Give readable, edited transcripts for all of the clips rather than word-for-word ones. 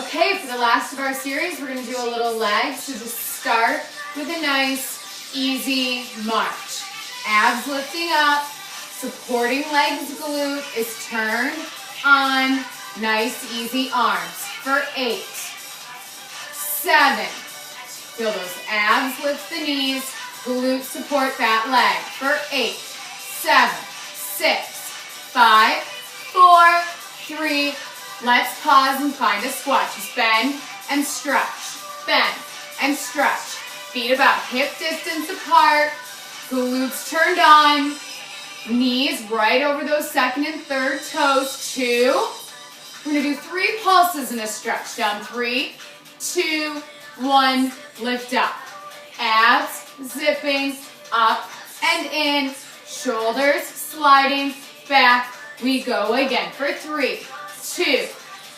Okay, for the last of our series, we're going to do a little leg. So just start with a nice, easy march. Abs lifting up, supporting legs glute is turned on. Nice, easy arms for 8, 7. Feel those abs lift the knees, glute support that leg for 8, 7, 6, 5, 4, 3. Let's pause and find a squat. Just bend and stretch. Bend and stretch. Feet about hip distance apart. Glutes turned on. Knees right over those second and third toes. 2. We're going to do 3 pulses in a stretch. Down 3, 2, 1. Lift up. Abs zipping up and in. Shoulders sliding back. We go again for 3, 2,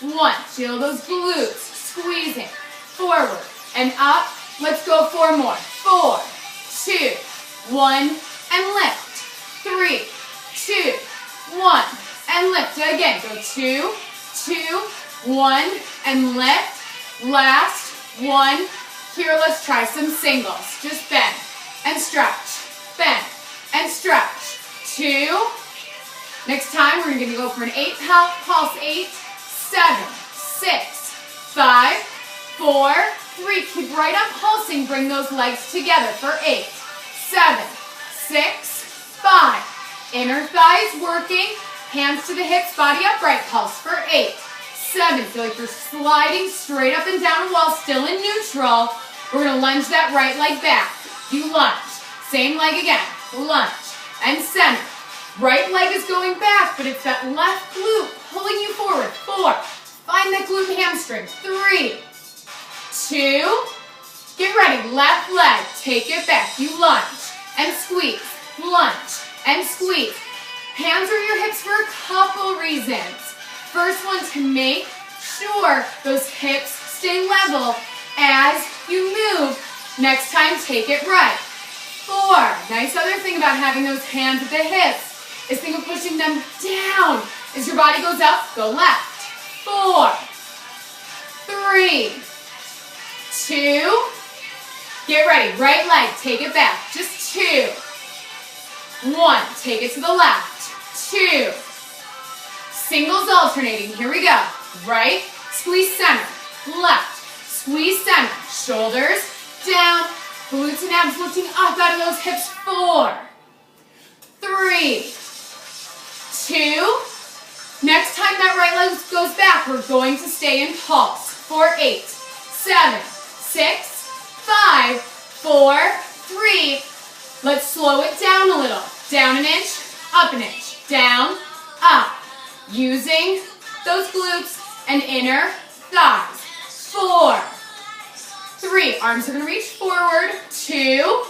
1. Feel those glutes squeezing forward and up. Let's go 4 more. 4, 2, 1, and lift. 3, 2, 1, and lift. Again, go 2, 2, 1, and lift. Last 1. Here, let's try some singles. Just bend and stretch. Bend and stretch. 2. Next time, we're going to go for an 8 pulse. 8, 7, 6, 5, 4, 3. Keep right on pulsing. Bring those legs together for 8, 7, 6, 5. Inner thighs working. Hands to the hips, body upright. Pulse for 8, 7. Feel like you're sliding straight up and down while still in neutral. We're going to lunge that right leg back. You lunge. Same leg again. Lunge and center. Right leg is going back, but it's that left glute pulling you forward. 4. Find that glute hamstring. 3, 2. Get ready. Left leg. Take it back. You lunge and squeeze. Lunge and squeeze. Hands are your hips for a couple reasons. First one, to make sure those hips stay level as you move. Next time, take it right. 4. Nice other thing about having those hands at the hips is think of pushing them down. As your body goes up, go left. 4, 3, 2. Get ready. Right leg, take it back. Just 2. 1. Take it to the left. 2. Singles alternating. Here we go. Right, squeeze center. Left, squeeze center. Shoulders down. Glutes and abs lifting up out of those hips. 4, 3, 2. Next time that right leg goes back, we're going to stay in pulse for 8, 7, 6, 5, 4, 3. Let's slow it down a little. Down an inch, up an inch. Down, up. Using those glutes and inner thighs. 4, 3. Arms are going to reach forward. 2.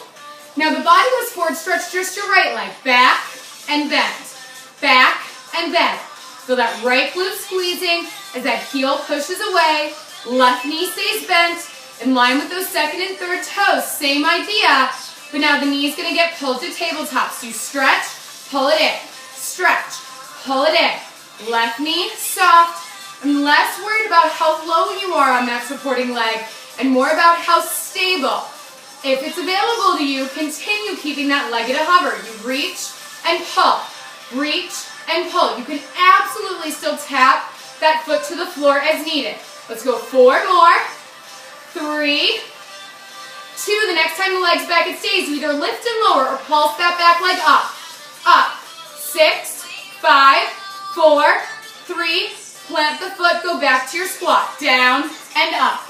Now the body goes forward. Stretch just your right leg. Back and bend. Back and bend. Feel that right glute squeezing as that heel pushes away. Left knee stays bent in line with those second and third toes. Same idea, but now the knee's going to get pulled to tabletop. So you stretch, pull it in. Stretch, pull it in. Left knee soft. I'm less worried about how low you are on that supporting leg and more about how stable. If it's available to you, continue keeping that leg at a hover. You reach and pull. Reach and pull. You can absolutely still tap that foot to the floor as needed. Let's go 4 more. 3, 2. The next time the leg's back, it stays. You either lift and lower or pulse that back leg up. Up. 6, 5, 4, 3. Plant the foot. Go back to your squat. Down and up.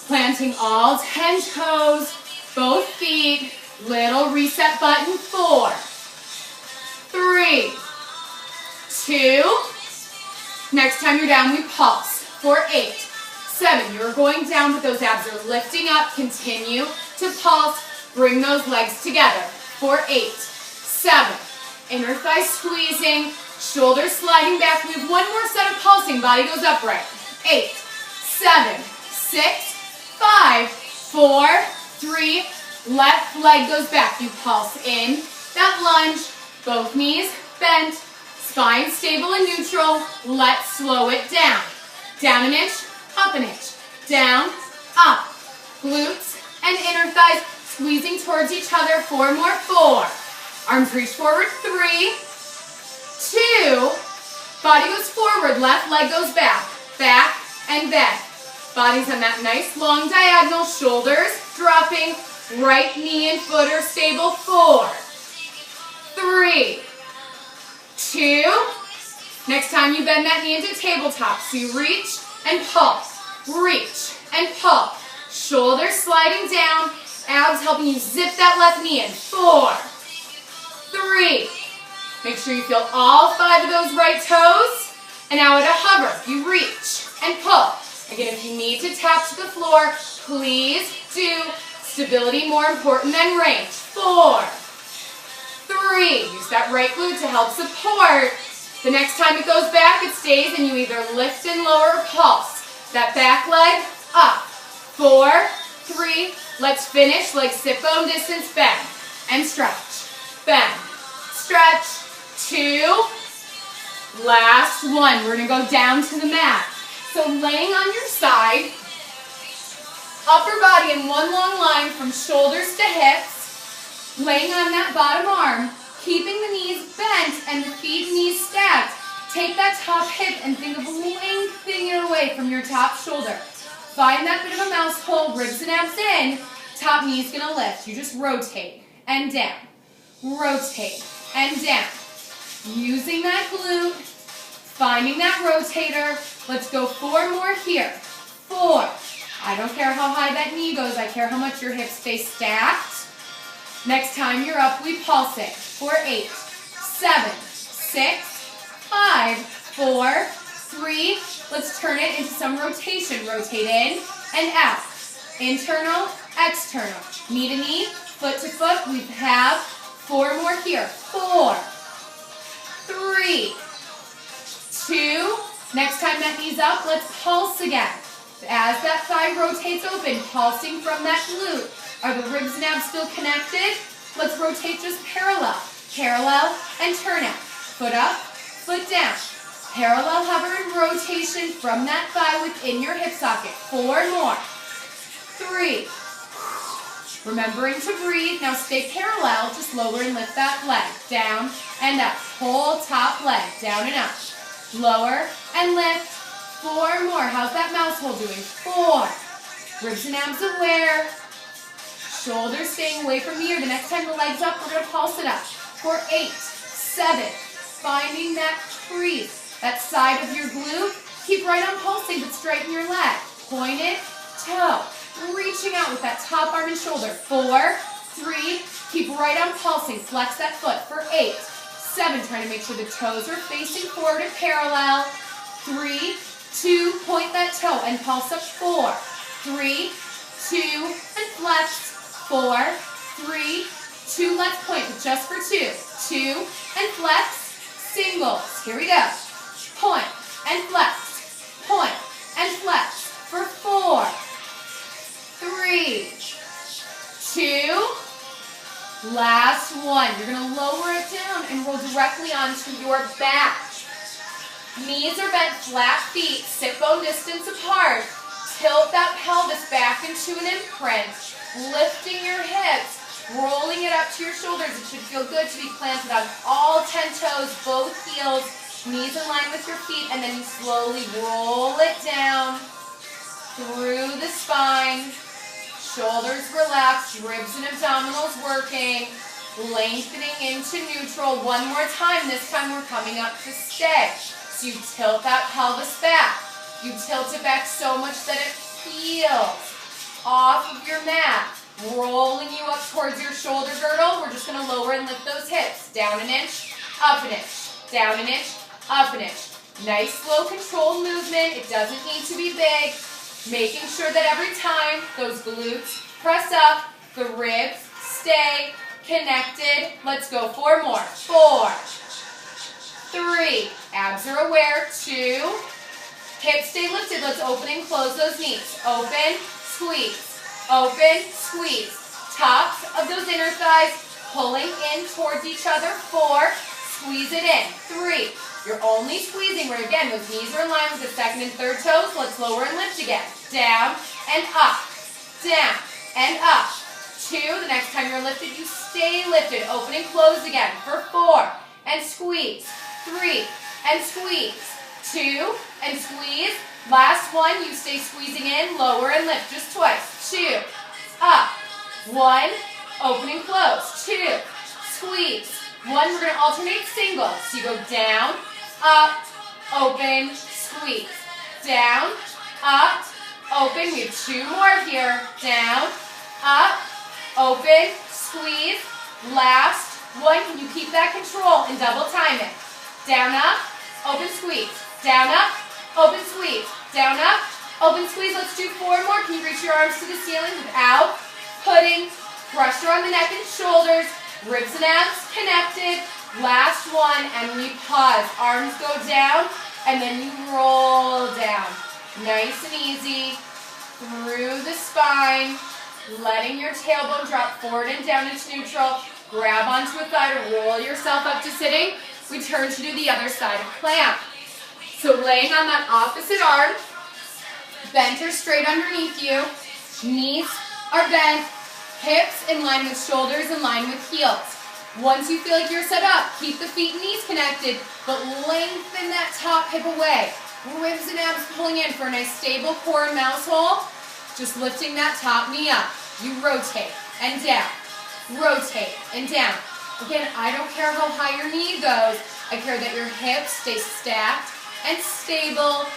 Planting all 10 toes. Both feet. Little reset button. 4, 3, 2. Next time you're down, we pulse for 8, 7. You're going down, but those abs are lifting up. Continue to pulse. Bring those legs together for 8, 7. Inner thigh squeezing. Shoulders sliding back. We have one more set of pulsing. Body goes upright. 8, 7, 6, 5, 4, 3. Left leg goes back. You pulse in that lunge. Both knees bent. Spine stable and neutral. Let's slow it down. Down an inch, up an inch, down, up, glutes and inner thighs squeezing towards each other. 4 more, 4, arms reach forward, 3, 2, body goes forward, left leg goes back, back and bend. Body's on that nice long diagonal, shoulders dropping, right knee and foot are stable. 4, 3, 2, next time you bend that knee into tabletop. So you reach and pull, reach and pull. Shoulders sliding down, abs helping you zip that left knee in. 4, 3, make sure you feel all 5 of those right toes. And now at a hover, you reach and pull. Again, if you need to tap to the floor, please do. Stability more important than range. 4, 3, use that right glute to help support. The next time it goes back, it stays, and you either lift and lower or pulse. That back leg up. 4, 3, let's finish like sit bone distance, bend and stretch. Bend, stretch, 2, last 1. We're gonna go down to the mat. So laying on your side, upper body in one long line from shoulders to hips, laying on that bottom arm, keeping the knees bent and the feet and knees stacked. Take that top hip and think of lengthening it away from your top shoulder. Find that bit of a mouse hole, ribs and abs in, top knee's gonna lift. You just rotate and down, rotate and down. Using that glute, finding that rotator. Let's go 4 more here. 4, I don't care how high that knee goes, I care how much your hips stay stacked. Next time you're up, we pulse it for 8, 7, 6, 5, 4, 3. Let's turn it into some rotation. Rotate in and out. Internal, external. Knee to knee, foot to foot. We have 4 more here. 4, 3, 2. Next time that knee's up, let's pulse again. As that thigh rotates open, pulsing from that glute. Are the ribs and abs still connected? Let's rotate just parallel. Parallel and turn out. Foot up, foot down. Parallel hover and rotation from that thigh within your hip socket. 4 more. 3. Remembering to breathe. Now stay parallel. Just lower and lift that leg. Down and up. Whole top leg. Down and up. Lower and lift. 4 more. How's that mouse hole doing? 4. Ribs and abs aware. Shoulders staying away from the ear. The next time the leg's up, we're going to pulse it up. For 8, 7. Finding that crease. That side of your glute. Keep right on pulsing, but straighten your leg. Pointed toe. Reaching out with that top arm and shoulder. 4, 3. Keep right on pulsing. Flex that foot. For 8, 7. Trying to make sure the toes are facing forward and parallel. 3, 2. Point that toe and pulse up. 4, 3, 2. And flex. 4, 3, 2. Let's point just for 2. 2 and flex. Singles. Here we go. Point and flex. Point and flex. For 4, 3, 2. Last 1. You're going to lower it down and roll directly onto your back. Knees are bent, flat feet, sit bone distance apart. Tilt that pelvis back into an imprint. Lifting your hips, rolling it up to your shoulders. It should feel good to be planted on all 10 toes, both heels, knees in line with your feet, and then you slowly roll it down through the spine. Shoulders relaxed, ribs and abdominals working, lengthening into neutral. 1 more time. This time we're coming up to stay. So you tilt that pelvis back. You tilt it back so much that it peels off of your mat, rolling you up towards your shoulder girdle. We're just going to lower and lift those hips. Down an inch, up an inch, down an inch, up an inch. Nice, slow, controlled movement. It doesn't need to be big. Making sure that every time those glutes press up, the ribs stay connected. Let's go. 4 more. 4, 3. Abs are aware. 2. Hips stay lifted. Let's open and close those knees. Open, squeeze. Open, squeeze. Tops of those inner thighs pulling in towards each other. 4, Squeeze it in. 3. You're only squeezing where, again, those knees are in line with the second and third toes. Let's lower and lift again. Down and up. Down and up. 2. The next time you're lifted, you stay lifted. Open and close again for 4. And squeeze. 3. And squeeze. 2. And squeeze. Last one, you stay squeezing in. Lower and lift just twice. 2. Up. 1. Open and close. 2. Squeeze. 1. We're going to alternate singles. So you go down, up, open, squeeze. Down, up, open. We have 2 more here. Down, up, open, squeeze. Last one. Can you keep that control and double time it? Down, up, open, squeeze. Down, up, open, squeeze. Down, up, open, squeeze. Let's do 4 more. Can you reach your arms to the ceiling without putting pressure on the neck and shoulders? Ribs and abs connected. Last one, and we pause. Arms go down, and then you roll down. Nice and easy through the spine, letting your tailbone drop forward and down into neutral. Grab onto a thigh to roll yourself up to sitting. We turn to do the other side of plank. So laying on that opposite arm, bent or straight underneath you. Knees are bent. Hips in line with shoulders, in line with heels. Once you feel like you're set up, keep the feet and knees connected, but lengthen that top hip away. Ribs and abs pulling in for a nice stable core and mouse hole. Just lifting that top knee up. You rotate and down. Rotate and down. Again, I don't care how high your knee goes. I care that your hips stay stacked and stable.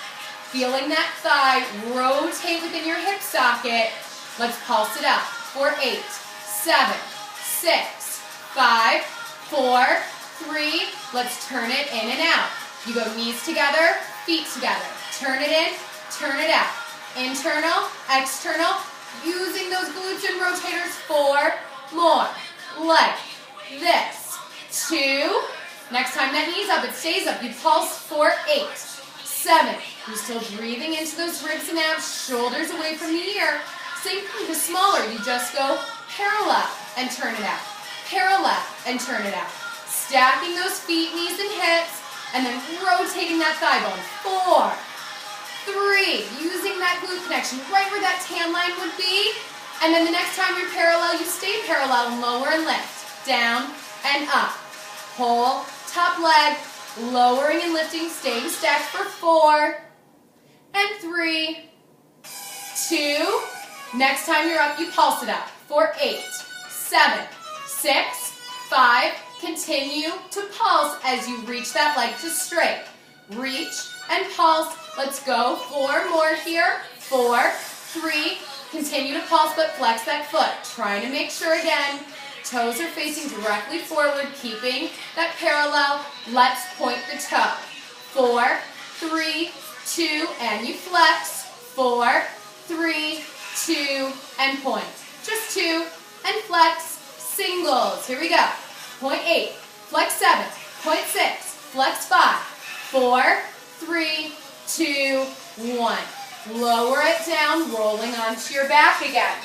Feeling that thigh rotate within your hip socket. Let's pulse it up. For 8, 7, 6, 5, 4, 3. Let's turn it in and out. You go knees together, feet together. Turn it in, turn it out. Internal, external. Using those glutes and rotators. 4 more. Like this. 2. Next time that knee's up, it stays up. You pulse for 8, 7. You're still breathing into those ribs and abs. Shoulders away from the ear. Same thing, just smaller. You just go parallel and turn it out. Parallel and turn it out. Stacking those feet, knees, and hips, and then rotating that thigh bone. 4, 3. Using that glute connection right where that tan line would be. And then the next time you're parallel, you stay parallel and lower and lift. Down and up. Whole top leg, lowering and lifting, staying stacked for 4 and 3, 2. Next time you're up, you pulse it up for 8, 7, 6, 5. Continue to pulse as you reach that leg to straight. Reach and pulse. Let's go. 4 more here. 4, 3. Continue to pulse, but flex that foot. Trying to make sure, again, toes are facing directly forward, keeping that parallel. Let's point the toe. 4, 3, 2, and you flex. 4, 3, 2, and point. Just 2, and flex. Singles. Here we go. Point 8, flex 7, point 6, flex 5, 4, 3, 2, 1. Lower it down, rolling onto your back again.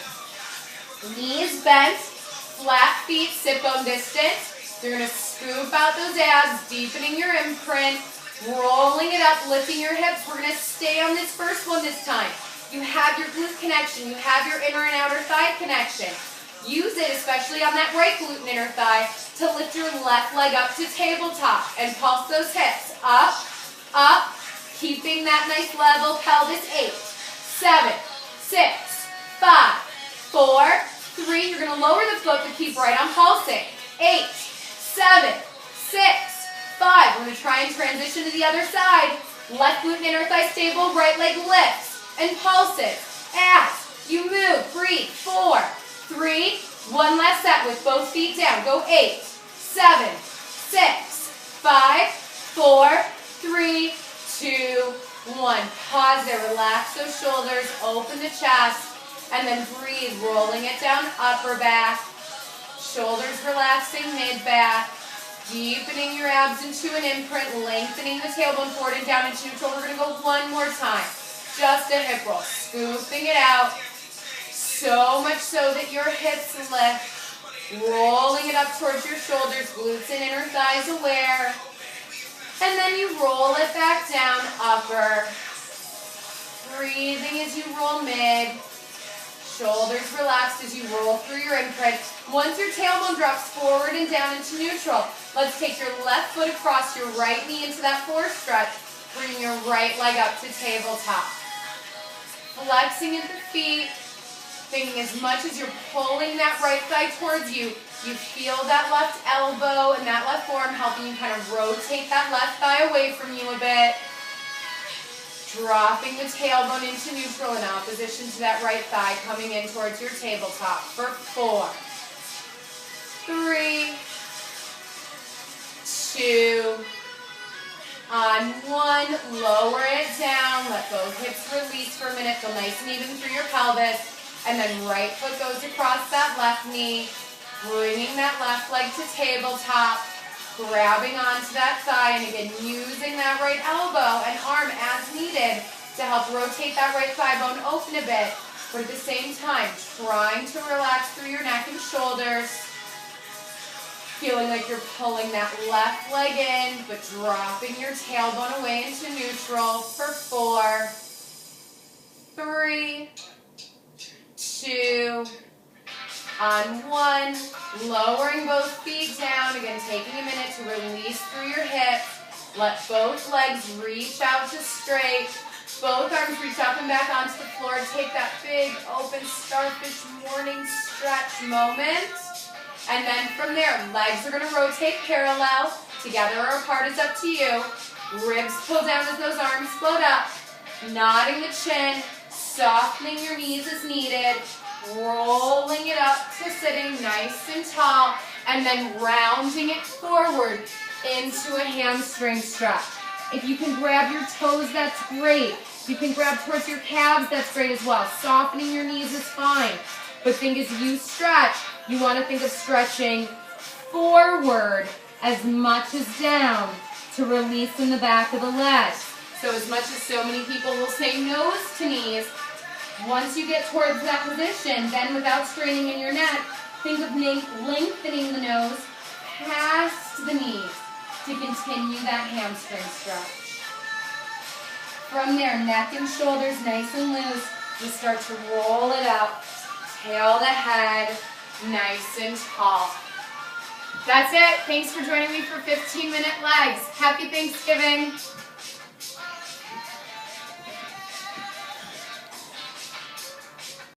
Knees bent, flat feet, sit bone distance. You're going to scoop out those abs, deepening your imprint, rolling it up, lifting your hips. We're going to stay on this first one this time. You have your glute connection. You have your inner and outer thigh connection. Use it, especially on that right glute and inner thigh, to lift your left leg up to tabletop and pulse those hips up, up, keeping that nice level pelvis. 8, 7, 6, 5, 4, 3. You're going to lower the foot, but keep right on pulsing. 8, 7, 6, 5. We're going to try and transition to the other side. Left glute and inner thigh stable, right leg lifts and pulses as you move. Breathe. 4, 3, 1 last set with both feet down. Go 8, 7, 6, 5, 4, 3, 2, 1. Pause there. Relax those shoulders. Open the chest. And then breathe. Rolling it down upper back. Shoulders relaxing mid-back. Deepening your abs into an imprint. Lengthening the tailbone forward and down into neutral. We're going to go one more time. Just a hip roll. Scooping it out. So much so that your hips lift. Rolling it up towards your shoulders, glutes and inner thighs aware. And then you roll it back down, upper. Breathing as you roll mid. Shoulders relaxed as you roll through your imprint. Once your tailbone drops forward and down into neutral, let's take your left foot across your right knee into that forward stretch. Bring your right leg up to tabletop. Flexing at the feet, thinking as much as you're pulling that right thigh towards you, you feel that left elbow and that left forearm helping you kind of rotate that left thigh away from you a bit. Dropping the tailbone into neutral in opposition to that right thigh, coming in towards your tabletop for 4, 3, 2, on 1, lower it down, let both hips release for a minute, feel nice and even through your pelvis, and then right foot goes across that left knee, bringing that left leg to tabletop, grabbing onto that thigh, and again, using that right elbow and arm as needed to help rotate that right thigh bone open a bit, but at the same time, trying to relax through your neck and shoulders, feeling like you're pulling that left leg in, but dropping your tailbone away into neutral for 4, 3, 2, on 1, lowering both feet down, again taking a minute to release through your hips, let both legs reach out to straight, both arms reach up and back onto the floor, take that big open starfish morning stretch moment. And then from there, legs are going to rotate parallel, together or apart is up to you. Ribs pull down as those arms float up, nodding the chin, softening your knees as needed, rolling it up to sitting nice and tall, and then rounding it forward into a hamstring stretch. If you can grab your toes, that's great. If you can grab towards your calves, that's great as well. Softening your knees is fine. But think as you stretch, you want to think of stretching forward as much as down to release in the back of the legs. So as much as so many people will say nose to knees, once you get towards that position, then without straining in your neck, think of lengthening the nose past the knees to continue that hamstring stretch. From there, neck and shoulders nice and loose. Just start to roll it up. Tail the head, nice and tall. That's it. Thanks for joining me for 15-minute legs. Happy Thanksgiving.